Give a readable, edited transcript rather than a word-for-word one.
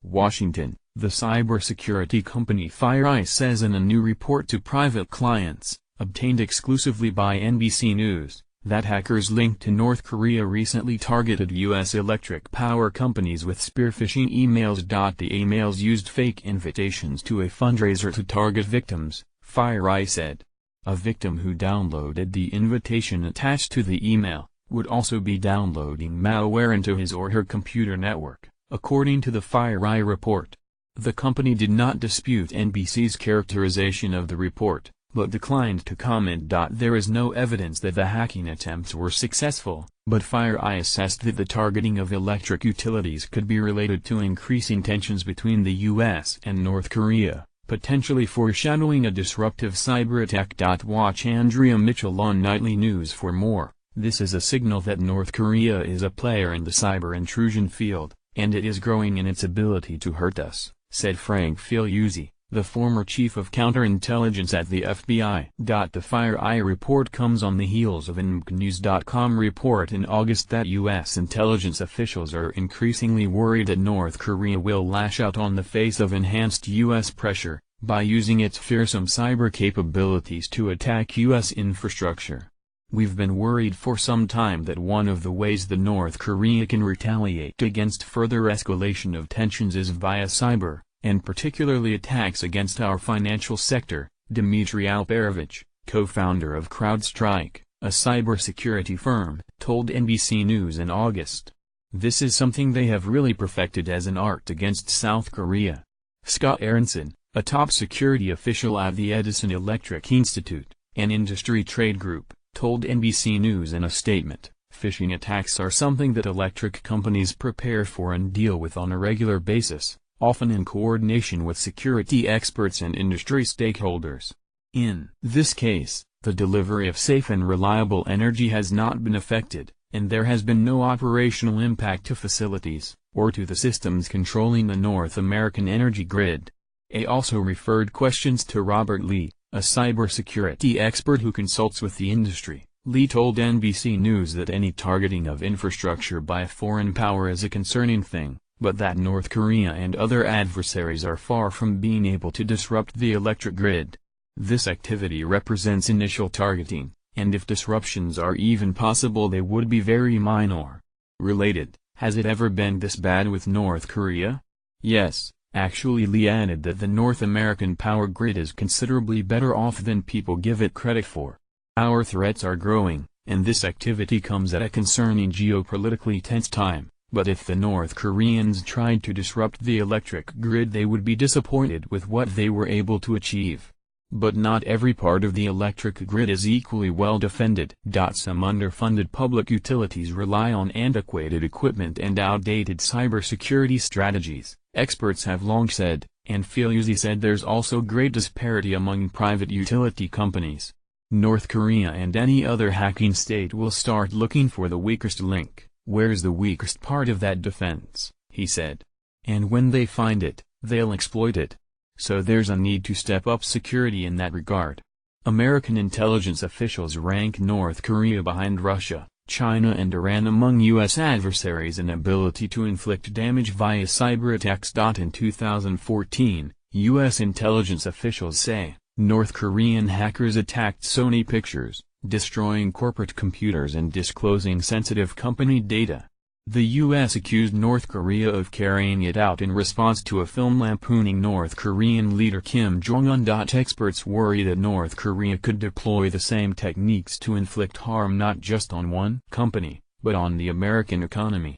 Washington. The cybersecurity company FireEye says in a new report to private clients, obtained exclusively by NBC News, that hackers linked to North Korea recently targeted U.S. electric power companies with spear-phishing emails. The emails used fake invitations to a fundraiser to target victims, FireEye said. A victim who downloaded the invitation attached to the email would also be downloading malware into his or her computer network, according to the FireEye report. The company did not dispute NBC's characterization of the report, but declined to comment. There is no evidence that the hacking attempts were successful, but FireEye assessed that the targeting of electric utilities could be related to increasing tensions between the U.S. and North Korea, potentially foreshadowing a disruptive cyber attack. Watch Andrea Mitchell on Nightly News for more. This is a signal that North Korea is a player in the cyber intrusion field, and it is growing in its ability to hurt us, said Frank Figliuzzi, the former chief of counterintelligence at the FBI. The FireEye report comes on the heels of an NBCNews.com report in August that U.S. intelligence officials are increasingly worried that North Korea will lash out on the face of enhanced U.S. pressure, by using its fearsome cyber capabilities to attack U.S. infrastructure. We've been worried for some time that one of the ways that North Korea can retaliate against further escalation of tensions is via cyber, and particularly attacks against our financial sector, Dmitry Alperovich, co-founder of CrowdStrike, a cybersecurity firm, told NBC News in August. This is something they have really perfected as an art against South Korea. Scott Aronson, a top security official at the Edison Electric Institute, an industry trade group, told NBC News in a statement, phishing attacks are something that electric companies prepare for and deal with on a regular basis, often in coordination with security experts and industry stakeholders. In this case, the delivery of safe and reliable energy has not been affected, and there has been no operational impact to facilities, or to the systems controlling the North American energy grid. A also referred questions to Robert Lee, a cybersecurity expert who consults with the industry. Lee told NBC News that any targeting of infrastructure by a foreign power is a concerning thing, but that North Korea and other adversaries are far from being able to disrupt the electric grid. This activity represents initial targeting, and if disruptions are even possible they would be very minor. Related, has it ever been this bad with North Korea? Yes. Actually, Lee added that the North American power grid is considerably better off than people give it credit for. Our threats are growing, and this activity comes at a concerning geopolitically tense time, but if the North Koreans tried to disrupt the electric grid they would be disappointed with what they were able to achieve. But not every part of the electric grid is equally well defended. Some underfunded public utilities rely on antiquated equipment and outdated cybersecurity strategies, experts have long said, and Figliuzzi said there's also great disparity among private utility companies. North Korea and any other hacking state will start looking for the weakest link. Where's the weakest part of that defense, he said. And when they find it, they'll exploit it. So there's a need to step up security in that regard. American intelligence officials rank North Korea behind Russia, China and Iran among U.S. adversaries in ability to inflict damage via cyber attacks. In 2014, U.S. intelligence officials say, North Korean hackers attacked Sony Pictures, destroying corporate computers and disclosing sensitive company data. The U.S. accused North Korea of carrying it out in response to a film lampooning North Korean leader Kim Jong-un. Experts worry that North Korea could deploy the same techniques to inflict harm not just on one company, but on the American economy.